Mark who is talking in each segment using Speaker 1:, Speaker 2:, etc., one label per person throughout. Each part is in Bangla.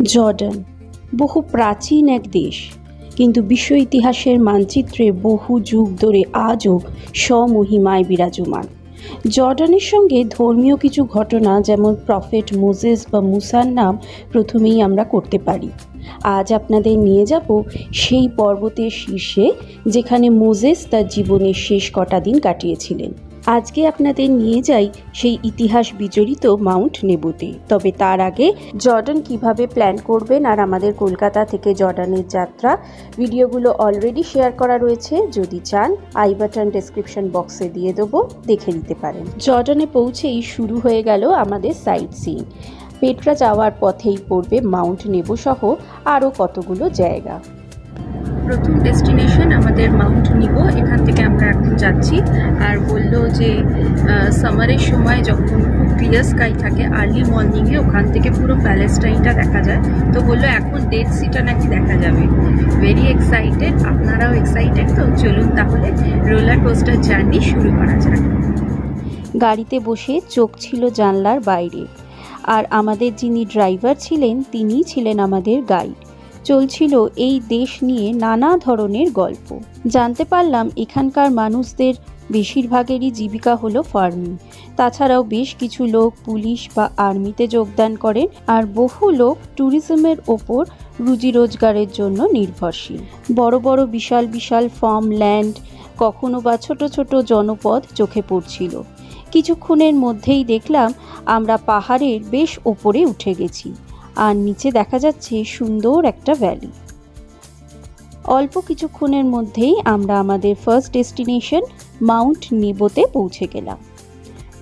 Speaker 1: জর্ডান বহু প্রাচীন এক দেশ, কিন্তু বিশ্ব ইতিহাসের মানচিত্রে বহু যুগ ধরে আজও স্বমহিমায় বিরাজমান। জর্ডানের সঙ্গে ধর্মীয় কিছু ঘটনা, যেমন প্রফেট মোজেস বা মুসার নাম প্রথমেই আমরা করতে পারি। আজ আপনাদের নিয়ে যাব সেই পর্বতের শীর্ষে, যেখানে মোজেস তার জীবনের শেষ কটা দিন কাটিয়েছিলেন। আজকে আপনাদের নিয়ে যাই সেই ইতিহাস বিজড়িত মাউন্ট নেবুতে। তবে তার আগে জর্ডান কিভাবে প্ল্যান করবেন আর আমাদের কলকাতা থেকে জর্ডানের যাত্রা ভিডিওগুলো অলরেডি শেয়ার করা রয়েছে। যদি চান আই বাটন ডেসক্রিপশন বক্সে দিয়ে দেবো, দেখে নিতে পারেন। জর্ডানে পৌঁছেই শুরু হয়ে গেল আমাদের সাইট সিইং। পেট্রা যাওয়ার পথেই পড়বে মাউন্ট নেবু সহ আরও কতগুলো জায়গা। প্রথম ডেস্টিনেশন আমাদের মাউন্ট নিবো। এখান থেকে আমরা এখন যাচ্ছি। আর বললো যে সামারের সময় যখন খুব ক্লিয়ার স্কাই থাকে, আর্লি মর্নিংয়ে ওখান থেকে পুরো প্যালেস্টাইনটা দেখা যায়। তো বললো এখন ডেড সিটা নাকি দেখা যাবে। Very excited. আপনারাও এক্সাইটেড? তো চলুন তাহলে রোলার কোস্টার জার্নি শুরু করা যাক। গাড়িতে বসে চোখ ছিল জানলার বাইরে, আর আমাদের যিনি ড্রাইভার ছিলেন তিনিই ছিলেন আমাদের গাইড। চলছিল এই দেশ নিয়ে নানা ধরনের গল্প। জানতে পারলাম এখানকার মানুষদের বেশিরভাগেরই জীবিকা হলো ফার্মিং। তাছাড়াও বেশ কিছু লোক পুলিশ বা আর্মিতে যোগদান করেন, আর বহু লোক ট্যুরিজমের ওপর রুজি রোজগারের জন্য নির্ভরশীল। বড় বড় বিশাল বিশাল ফার্ম ল্যান্ড, কখনো বা ছোট ছোট জনপদ চোখে পড়ছিল। কিছুক্ষণের মধ্যেই দেখলাম আমরা পাহাড়ের বেশ ওপরে উঠে গেছি, আর নিচে দেখা যাচ্ছে সুন্দর একটা ভ্যালি। অল্প কিছুক্ষণের মধ্যেই আমরা আমাদের ফার্স্ট ডেস্টিনেশন মাউন্ট নেবোতে পৌঁছে গেলাম।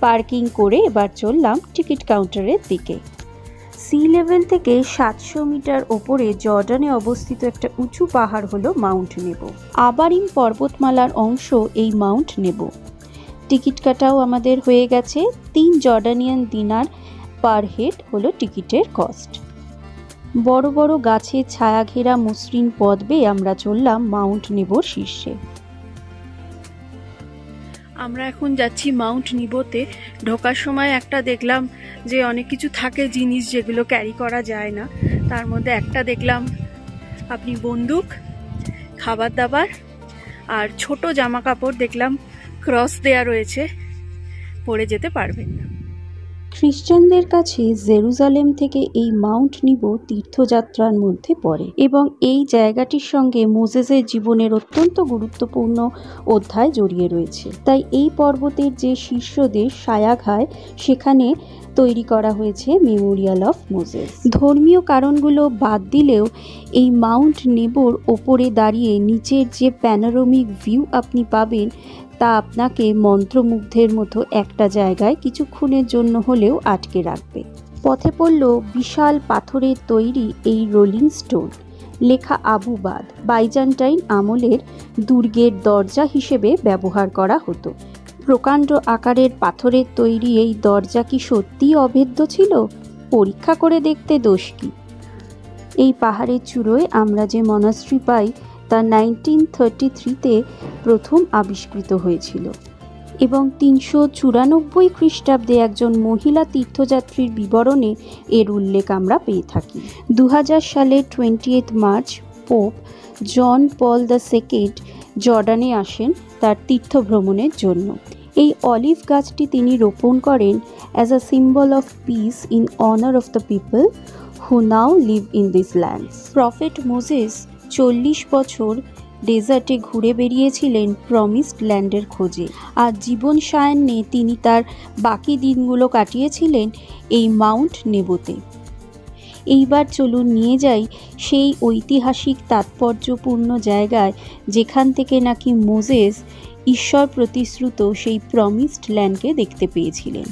Speaker 1: পার্কিং করে এবার চললাম টিকিট কাউন্টারের দিকে। সি লেভেল থেকে 700 মিটার ওপরে জর্ডানে অবস্থিত একটা উঁচু পাহাড় হলো মাউন্ট নেবো। আবারিম পর্বতমালার অংশ এই মাউন্ট নেবো। টিকিট কাটাও আমাদের হয়ে গেছে। 3 জর্ডানিয়ান দিনার পার হেড হলো টিকিটের কস্ট। বড় বড় গাছের ছায়া ঘেরা মসৃণ পথ বেয়ে আমরা চললাম মাউন্ট নেবোর শীর্ষে। আমরা এখন যাচ্ছি মাউন্ট নিবোতে। ঢোকার সময় একটা দেখলাম যে অনেক কিছু থাকে জিনিস যেগুলো ক্যারি করা যায় না। তার মধ্যে একটা দেখলাম আপনি বন্দুক, খাবার দাবার আর ছোট জামা কাপড় দেখলাম ক্রস দেয়া রয়েছে, পরে যেতে পারবেন না। খ্রিস্টানদের কাছে জেরুজালেম থেকে এই মাউন্ট নিবো তীর্থযাত্রার মধ্যে পড়ে, এবং এই জায়গাটির সঙ্গে মোজেসের জীবনের অত্যন্ত গুরুত্বপূর্ণ অধ্যায় জড়িয়ে রয়েছে। তাই এই পর্বতের যে শীর্ষদেশ সায়াঘায়, সেখানে তৈরি করা হয়েছে মেমোরিয়াল অফ মোজেস। ধর্মীয় কারণগুলো বাদ দিলেও এই মাউন্ট নেবোর ওপরে দাঁড়িয়ে নিচের যে প্যানোরামিক ভিউ আপনি পাবেন, তা আপনাকে মন্ত্রমুগ্ধের মতো একটা জায়গায় কিছুক্ষণের জন্য হলেও আটকে রাখবে। পথে পড়ল বিশাল পাথরের তৈরি এই রোলিং স্টোন, লেখা আবুবাদ। বাইজান্টাইন আমলের দুর্গের দরজা হিসেবে ব্যবহার করা হতো। প্রকাণ্ড আকারের পাথরের তৈরি এই দরজা কি সত্যিই অভেদ্য ছিল? পরীক্ষা করে দেখতে দোষ কি? এই পাহাড়ের চূড়োয় আমরা যে মনাস্ট্রি পাই, তা 1933-তে প্রথম আবিষ্কৃত হয়েছিল, এবং 394 খ্রিস্টাব্দে একজন মহিলা তীর্থযাত্রীর বিবরণে এর উল্লেখ আমরা পেয়ে থাকি। 2000 সালের 28 মার্চ পোপ জন পল II জর্ডানে আসেন তার তীর্থ ভ্রমণের জন্য। এই অলিভ গাছটি তিনি রোপণ করেন as a symbol of piece in honour of the people who now live in this lands. Prophet Moses 40 বছর ডেজার্টে ঘুরে বেরিয়েছিলেন প্রমিসড ল্যান্ডের খোঁজে, আর জীবন সায়ান্নে তিনি তার বাকি দিনগুলো কাটিয়েছিলেন এই মাউন্ট নেবোতে। এইবার চলুন নিয়ে যাই সেই ঐতিহাসিক তাৎপর্যপূর্ণ জায়গায়, যেখান থেকে নাকি মোজেস ঈশ্বর প্রতিশ্রুত সেই প্রমিসড ল্যান্ডকে দেখতে পেয়েছিলেন।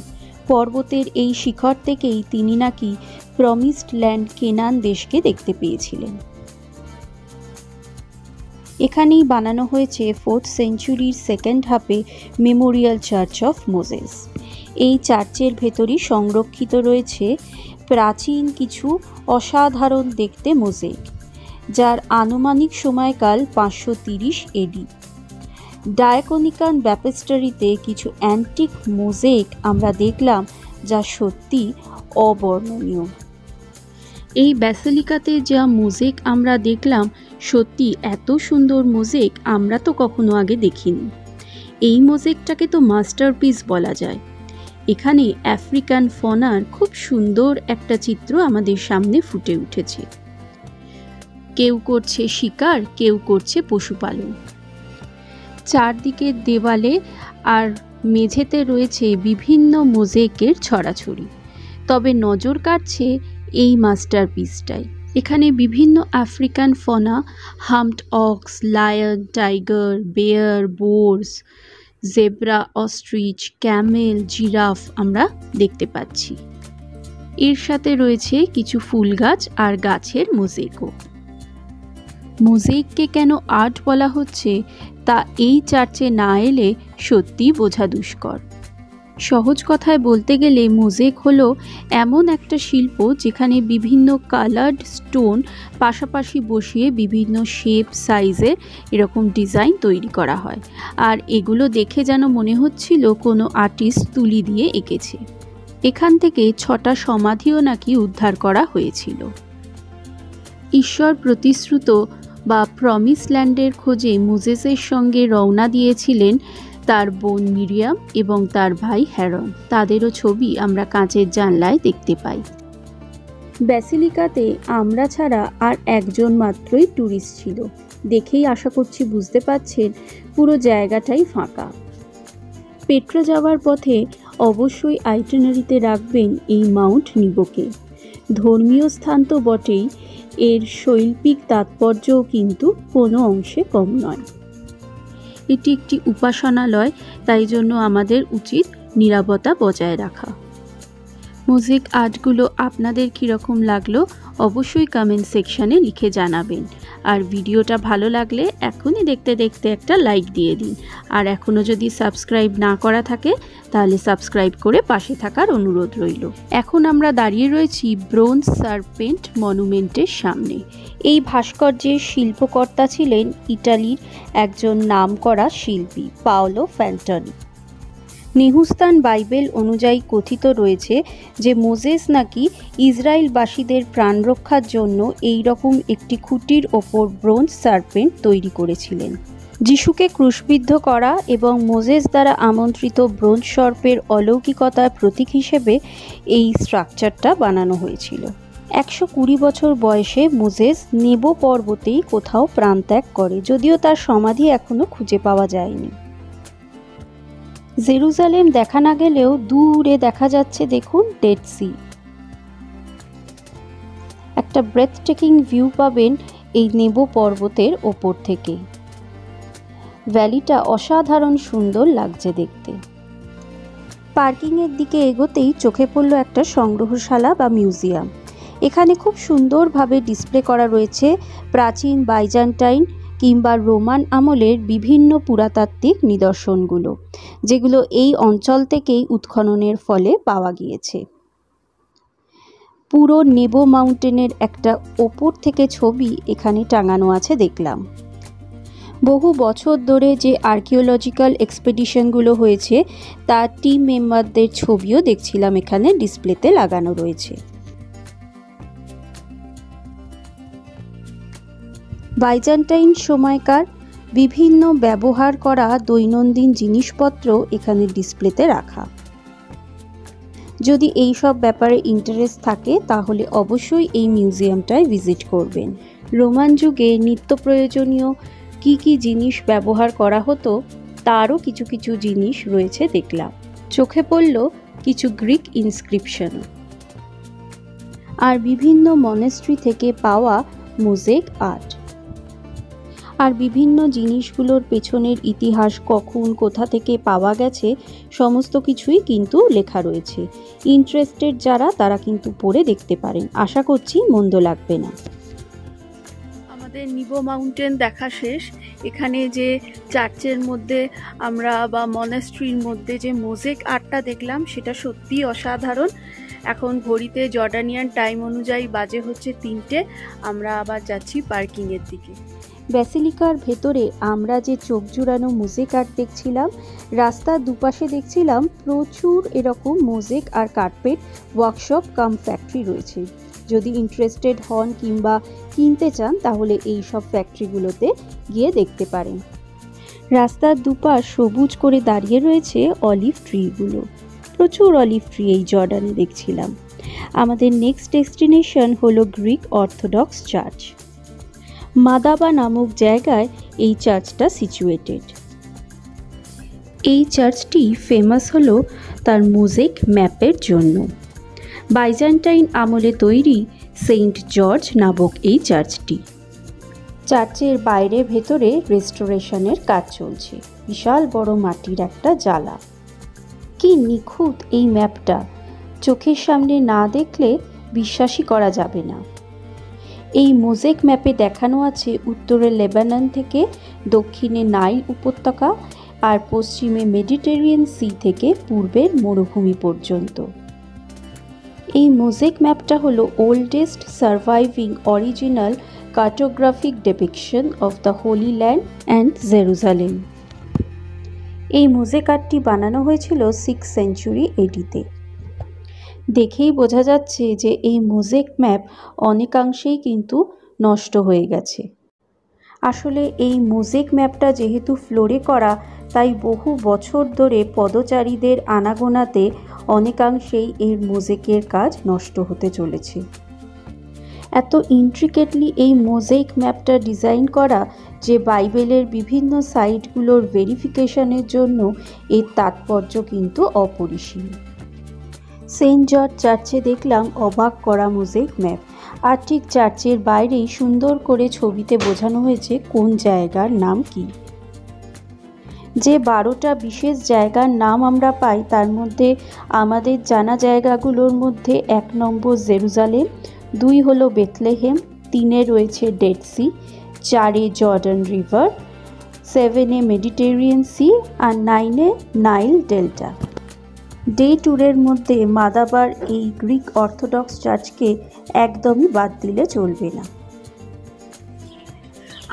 Speaker 1: পর্বতের এই শিখর থেকেই তিনি নাকি প্রমিসড ল্যান্ড কেনান দেশকে দেখতে পেয়েছিলেন। এখানেই বানানো হয়েছে 4th সেঞ্চুরির সেকেন্ড হাফে মেমোরিয়াল চার্চ অফ মোজেস। এই চার্চের ভেতরই সংরক্ষিত রয়েছে প্রাচীন কিছু অসাধারণ দেখতে মোজাইক, যার আনুমানিক সময়কাল 530 এডি। ডায়াকনিকান ব্যাপেস্টারিতে কিছু অ্যান্টিক মোজাইক আমরা দেখলাম, যা সত্যি অবর্ণনীয়। এই ব্যাসিলিকাতে যা মোজেক আমরা দেখলাম, সত্যি এত সুন্দর মোজেক আমরা তো কখনো আগে দেখিনি। এই মোজেকটাকে তো মাস্টারপিস বলা যায়। এখানে আফ্রিকান ফনার খুব সুন্দর একটা চিত্র আমাদের সামনে ফুটে উঠেছে। কেউ করছে শিকার, কেউ করছে পশুপালন। চারদিকের দেওয়ালে আর মেঝেতে রয়েছে বিভিন্ন মোজেকের ছড়াছড়ি। তবে নজর কাটছে এই মাস্টারপিসটাই। এখানে বিভিন্ন African fauna, humped ox, lion, tiger, bear, boars, zebra, ostrich, camel, giraffe আমরা দেখতে পাচ্ছি। এর সাথে রয়েছে কিছু ফুল গাছ আর গাছের মোজেকও। মোজেককে কেন আর্ট বলা হচ্ছে তা এই চার্চে না এলে সত্যি বোঝা দুষ্কর। সহজ কথায় বলতে গেলে মোজেক হলো এমন একটা শিল্প যেখানে বিভিন্ন কালার্ড স্টোন পাশাপাশি বসিয়ে বিভিন্ন শেপ, সাইজের এরকম ডিজাইন তৈরি করা হয়। আর এগুলো দেখে যেন মনে হচ্ছিল কোনো আর্টিস্ট তুলি দিয়ে এঁকেছে। এখান থেকে 6টা সমাধিও নাকি উদ্ধার করা হয়েছিল। ঈশ্বর প্রতিশ্রুত বা প্রমিস ল্যান্ডের খোঁজে মোজেসের সঙ্গে রওনা দিয়েছিলেন তার বোন মিরিয়াম এবং তার ভাই হ্যারন। তাদেরও ছবি আমরা কাঁচের জানলায় দেখতে পাই। ব্যাসিলিকাতে আমরা ছাড়া আর একজন মাত্রই ট্যুরিস্ট ছিল। দেখেই আশা করছি বুঝতে পারছেন পুরো জায়গাটাই ফাঁকা। পেট্রা যাওয়ার পথে অবশ্যই আইটিনারিতে রাখবেন এই মাউন্ট নিবোকে। ধর্মীয় স্থান তো বটেই, এর শৈল্পিক তাৎপর্যও কিন্তু কোনো অংশে কম নয়। এটি একটি উপাসনালয়, তাই জন্য আমাদের উচিত নীরবতা বজায় রাখা। মোজেক আর্টগুলো আপনাদের কীরকম লাগলো অবশ্যই কমেন্ট সেকশানে লিখে জানাবেন। আর ভিডিওটা ভালো লাগলে এখনই দেখতে দেখতে একটা লাইক দিয়ে দিন। আর এখনও যদি সাবস্ক্রাইব না করা থাকে তাহলে সাবস্ক্রাইব করে পাশে থাকার অনুরোধ রইল। এখন আমরা দাঁড়িয়ে রয়েছি ব্রোঞ্জ সার্পেন্ট মনুমেন্টের সামনে। এই ভাস্কর্যের শিল্পকর্তা ছিলেন ইটালির একজন নামকরা শিল্পী পাওলো ফ্যান্টনি। নেহুস্তান বাইবেল অনুযায়ী কথিত রয়েছে যে মোজেস নাকি ইসরায়েলবাসীদের প্রাণ রক্ষার জন্য এই রকম একটি খুঁটির ওপর ব্রোঞ্জ সার্পেন্ট তৈরি করেছিলেন। যিশুকে ক্রুশবিদ্ধ করা এবং মোজেস দ্বারা আমন্ত্রিত ব্রোঞ্জ সর্পের অলৌকিকতার প্রতীক হিসেবে এই স্ট্রাকচারটা বানানো হয়েছিল। 120 বছর বয়সে মোজেস নেবো পর্বতেই কোথাও প্রাণত্যাগ করে, যদিও তার সমাধি এখনও খুঁজে পাওয়া যায়নি। জেরুজালেম দেখা না গেলেও দূরে দেখা যাচ্ছে দেখুন ডেড সি। একটা ব্রেথটেকিং ভিউ পাবেন এই নেবো পর্বতের ওপর থেকে। ভ্যালিটা অসাধারণ সুন্দর লাগছে দেখতে। পার্কিংয়ের দিকে এগোতেই চোখে পড়ল একটা সংগ্রহশালা বা মিউজিয়াম। এখানে খুব সুন্দরভাবে ডিসপ্লে করা রয়েছে প্রাচীন বাইজান্টাইন কিংবা রোমান আমলের বিভিন্ন পুরাতাত্ত্বিক নিদর্শনগুলো, যেগুলো এই অঞ্চল থেকেই উৎখননের ফলে পাওয়া গিয়েছে। পুরো নেবো মাউন্টেনের একটা ওপর থেকে ছবি এখানে টাঙানো আছে দেখলাম। বহু বছর ধরে যে আর্কিওলজিক্যাল এক্সপেডিশনগুলো হয়েছে তার টিম মেম্বারদের ছবিও দেখছিলাম এখানে ডিসপ্লেতে লাগানো রয়েছে। বাইজান্টাইন সময়কার বিভিন্ন ব্যবহার করা দৈনন্দিন জিনিসপত্র এখানে ডিসপ্লেতে রাখা। যদি এই সব ব্যাপারে ইন্টারেস্ট থাকে তাহলে অবশ্যই এই মিউজিয়ামটায় ভিজিট করবেন। রোমান যুগে নিত্য প্রয়োজনীয় কি কি জিনিস ব্যবহার করা হতো তারও কিছু কিছু জিনিস রয়েছে দেখলাম। চোখে পড়ল কিছু গ্রিক ইনস্ক্রিপশনও। আর বিভিন্ন মনেস্ট্রি থেকে পাওয়া মোজেক আর্ট। আর বিভিন্ন জিনিসগুলোর পেছনের ইতিহাস, কখন কোথা থেকে পাওয়া গেছে সমস্ত কিছুই কিন্তু লেখা রয়েছে। ইন্টারেস্টেড যারা তারা কিন্তু পড়ে দেখতে পারেন। আশা করছি মন্দ লাগবে না। আমাদের নিবো মাউন্টেন দেখা শেষ। এখানে যে চার্চের মধ্যে আমরা বা মনাস্ট্রির মধ্যে যে মোজেক আর্টটা দেখলাম সেটা সত্যিই অসাধারণ। এখন ঘড়িতে জর্ডানিয়ান টাইম অনুযায়ী বাজে হচ্ছে 3টে। আমরা আবার যাচ্ছি পার্কিংয়ের দিকে। ব্যাসিলিকার ভেতরে আমরা যে চোখ জুড়ানো মোজেক আর্ট দেখছিলাম, রাস্তার দুপাশে দেখছিলাম প্রচুর এরকম মোজেক আর কার্পেট ওয়ার্কশপ কাম ফ্যাক্টরি রয়েছে। যদি ইন্টারেস্টেড হন কিংবা কিনতে চান তাহলে এই সব ফ্যাক্টরিগুলোতে গিয়ে দেখতে পারেন। রাস্তার দুপাশ সবুজ করে দাঁড়িয়ে রয়েছে অলিভ ট্রিগুলো। প্রচুর অলিভ ট্রি এই জর্ডানে দেখছিলাম। আমাদের নেক্সট ডেস্টিনেশন হলো গ্রিক অর্থোডক্স চার্চ। মাদাবা নামক জায়গায় এই চার্চটা সিচুয়েটেড। এই চার্চটি ফেমাস হলো তার মোজাইক ম্যাপের জন্য। বাইজেন্টাইন আমলে তৈরি সেন্ট জর্জ নামক এই চার্চটি। চার্চের বাইরে ভেতরে রেস্টোরেশনের কাজ চলছে। বিশাল বড় মাটির একটা জালা। কি নিখুঁত এই ম্যাপটা, চোখের সামনে না দেখলে বিশ্বাসই করা যাবে না। এই মোজাইক ম্যাপে দেখানো আছে উত্তরে লেবানন থেকে দক্ষিণে নাইল উপত্যকা আর পশ্চিমে মেডিটেরিয়ান সি থেকে পূর্বের মরুভূমি পর্যন্ত। এই মোজাইক ম্যাপটা হলো oldest surviving original cartographic depiction of the Holi land and Jerusalem. এই মোজাইক আর্টটি বানানো হয়েছিল 6th সেঞ্চুরি এডিতে। দেখেই বোঝা যাচ্ছে যে এই মোজাইক ম্যাপ অনেকাংশেই কিন্তু নষ্ট হয়ে গেছে। আসলে এই মোজাইক ম্যাপটা যেহেতু ফ্লোরে করা, তাই বহু বছর ধরে পদচারীদের আনাগোনাতে অনেকাংশেই এর মোজাইকের কাজ নষ্ট হতে চলেছে। এত ইন্ট্রিকেটলি এই মোজাইক ম্যাপটা ডিজাইন করা যে বাইবেলের বিভিন্ন সাইটগুলোর ভেরিফিকেশনের জন্য এর তাৎপর্য কিন্তু অপরিসীম। সেন্ট জর্জ চার্চে দেখলাম অবাক করা মোজাইক ম্যাপ, আর ঠিক চার্চের বাইরেই সুন্দর করে ছবিতে বোঝানো হয়েছে কোন জায়গার নাম কি। যে 12টা বিশেষ জায়গার নাম আমরা পাই তার মধ্যে আমাদের জানা জায়গাগুলোর মধ্যে 1 নম্বর জেরুজালেম, 2 হলো বেথলেহেম, 3-এ রয়েছে ডেড সি, 4-এ জর্ডান রিভার, 7-এ মেডিটেরিয়ান সি আর 9-এ নাইল ডেল্টা। ডে ট্যুরের মধ্যে মাদাবার এই গ্রিক অর্থোডক্স চার্চকে একদমই বাদ দিলে চলবে না।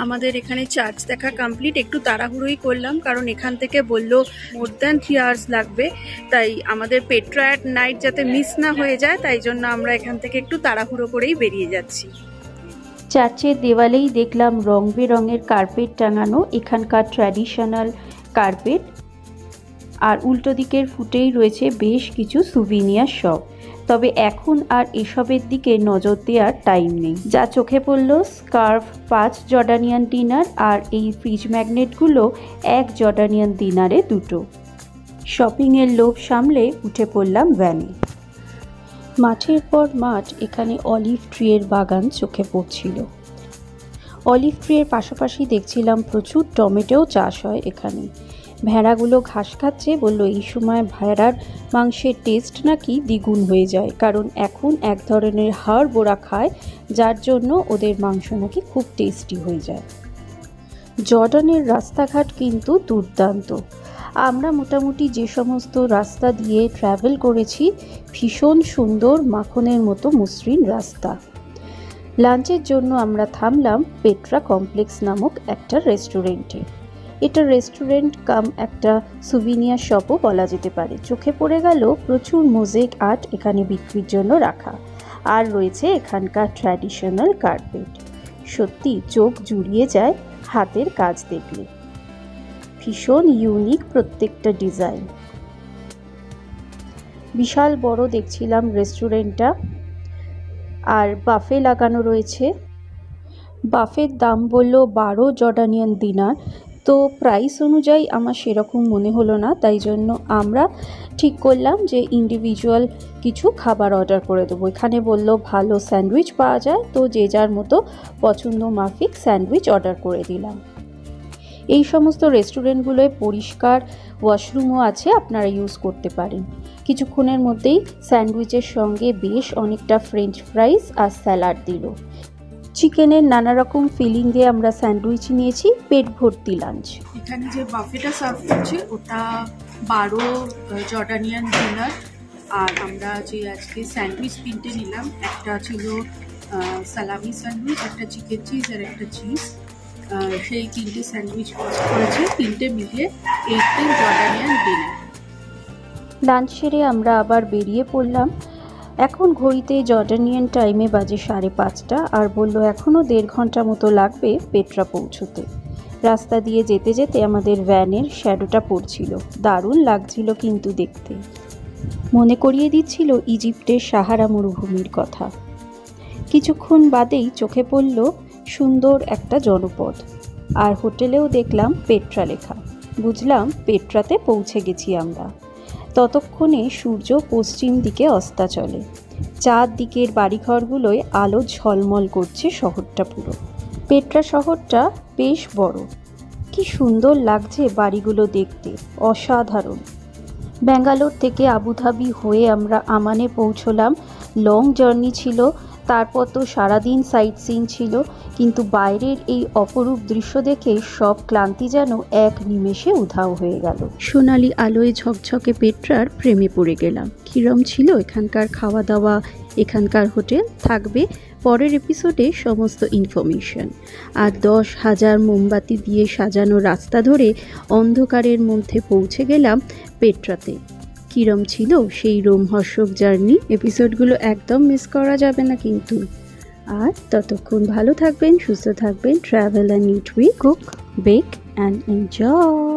Speaker 2: আমাদের এখানে চার্চ দেখা কমপ্লিট। একটু তাড়াহুড়োই করলাম কারণ এখান থেকে বললো মোর দ্যান 3 আওয়ার্স লাগবে, তাই আমাদের পেট্রা অ্যাট নাইট যাতে মিস না হয়ে যায় তাই জন্য আমরা এখান থেকে একটু তাড়াহুড়ো করেই বেরিয়ে যাচ্ছি।
Speaker 1: চার্চের দেওয়ালেই দেখলাম রং বেরঙের কার্পেট টাঙানো, এখানকার ট্র্যাডিশনাল কার্পেট। আর উল্টো দিকের ফুটেই রয়েছে বেশ কিছু সুভিনিয়ার শপ। তবে এখন আর এসবের দিকে নজর দেওয়ার টাইম নেই। যা চোখে পড়ল স্কার্ফ 5 জর্ডানিয়ান দিনার আর এই ফ্রিজ ম্যাগনেটগুলো 1 জর্ডানিয়ান দিনারে 2টো। শপিংয়ের লোভ সামলে উঠে পড়লাম ভ্যানে। মাঠের পর মাঠ এখানে অলিভ ট্রিয়ের বাগান চোখে পড়ছিল। অলিভ ট্রিয়ের পাশাপাশি দেখছিলাম প্রচুর টমেটোও চাষ হয় এখানে। ভেড়াগুলো ঘাস খাচ্ছে, বলল এই সময় ভেড়ার মাংসের টেস্ট নাকি দ্বিগুণ হয়ে যায়, কারণ এখন এক ধরনের হাড় বোড়া খায় যার জন্য ওদের মাংস নাকি খুব টেস্টি হয়ে যায়। জর্ডানের রাস্তাঘাট কিন্তু দুর্দান্ত। আমরা মোটামুটি যে সমস্ত রাস্তা দিয়ে ট্রাভেল করেছি ভীষণ সুন্দর মাখনের মতো মসৃণ রাস্তা। লাঞ্চের জন্য আমরা থামলাম পেট্রা কমপ্লেক্স নামক একটা রেস্টুরেন্টে। এটা রেস্টুরেন্ট কাম একটা সুভিনিয়ার শপও বলা যেতে পারে। চোখে পড়ে গেল প্রচুর মোজাইক আর্ট এখানে বিক্রির জন্য রাখা, আর রয়েছে এখানকার ট্র্যাডিশনাল কার্পেট। সত্যি চোখ জুড়িয়ে যায় হাতের কাজ দেখলে। ভীষণ ইউনিক প্রত্যেকটা ডিজাইন। বিশাল বড় দেখছিলাম রেস্টুরেন্টটা, আর বাফে লাগানো রয়েছে। বাফের দাম বলল 12 জর্ডানিয়ান দিনার। তো প্রাইস অনুযায়ী আমার সেরকম মনে হলো না, তাই জন্য আমরা ঠিক করলাম যে ইন্ডিভিজুয়াল কিছু খাবার অর্ডার করে দেবো। এখানে বলল ভালো স্যান্ডউইচ পাওয়া যায়, তো যে যার মতো পছন্দ মাফিক স্যান্ডউইচ অর্ডার করে দিলাম। এই সমস্ত রেস্টুরেন্টগুলোয় পরিষ্কার ওয়াশরুমও আছে, আপনারা ইউজ করতে পারেন। কিছুক্ষণের মধ্যেই স্যান্ডউইচের সঙ্গে বেশ অনেকটা ফ্রেঞ্চ ফ্রাইস আর স্যালাড দিল। চিকেনের নানা রকম ফিলিং দিয়ে আমরা স্যান্ডউইচ নিয়েছি, পেট ভর্তি লাঞ্চ।
Speaker 2: এখানে যে বাফেটা সার্ভ করছে ওটা 12 জর্ডানিয়ান দিনার, আর আমরা যে আজকে স্যান্ডউইচ 3টে নিলাম, একটা ছিল সালামি স্যান্ডউইচ, একটা চিকেন চিজ আর একটা চিজ, সেই 3টে স্যান্ডউইচ কস্ট করেছে 3টে মিলিয়ে 18 জর্ডানিয়ান দিনার।
Speaker 1: লাঞ্চ সেরে আমরা আবার বেরিয়ে পড়লাম এখন ঘড়িতে জর্ডানিয়ান টাইমে বাজে 5:30 আর বলল এখনও 1.5 ঘন্টা মতো লাগবে পেট্রা পৌঁছতে। রাস্তা দিয়ে যেতে যেতে আমাদের ভ্যানের শ্যাডোটা পড়ছিল, দারুণ লাগছিল কিন্তু দেখতে। মনে করিয়ে দিচ্ছিল ইজিপ্টের সাহারা মরুভূমির কথা। কিছুক্ষণ বাদেই চোখে পড়ল সুন্দর একটা জনপদ, আর হোটেলেও দেখলাম পেট্রা লেখা। বুঝলাম পেট্রাতে পৌঁছে গেছি আমরা। ততক্ষণে সূর্য পশ্চিম দিকে অস্তাচলে। চারদিকের বাড়িঘরগুলোয় আলো ঝলমল করছে শহরটা পুরো। পেট্রা শহরটা বেশ বড়, কি সুন্দর লাগছে বাড়িগুলো দেখতে, অসাধারণ। ব্যাঙ্গালোর থেকে আবুধাবি হয়ে আমরা আমানে পৌঁছলাম। লং জার্নি ছিল, তারপর তো সারাদিন সাইট সিইং ছিল, কিন্তু বাইরের এই অপরূপ দৃশ্য দেখে সব ক্লান্তি যেন এক নিমেষে উধাও হয়ে গেল। সোনালি আলোয় ঝকঝকে পেট্রার প্রেমে পড়ে গেলাম। কিরম ছিল এখানকার খাওয়া দাওয়া, এখানকার হোটেল, থাকবে পরের এপিসোডে সমস্ত ইনফরমেশন। আর 10,000 মোমবাতি দিয়ে সাজানো রাস্তা ধরে অন্ধকারের মধ্যে পৌঁছে গেলাম পেট্রাতে। কিরম ছিল সেই রোমহর্ষক জার্নি, এপিসোডগুলো একদম মিস করা যাবে না কিন্তু। আর ততক্ষণ ভালো থাকবেন, সুস্থ থাকবেন। Travel and eat, we cook, bake and enjoy.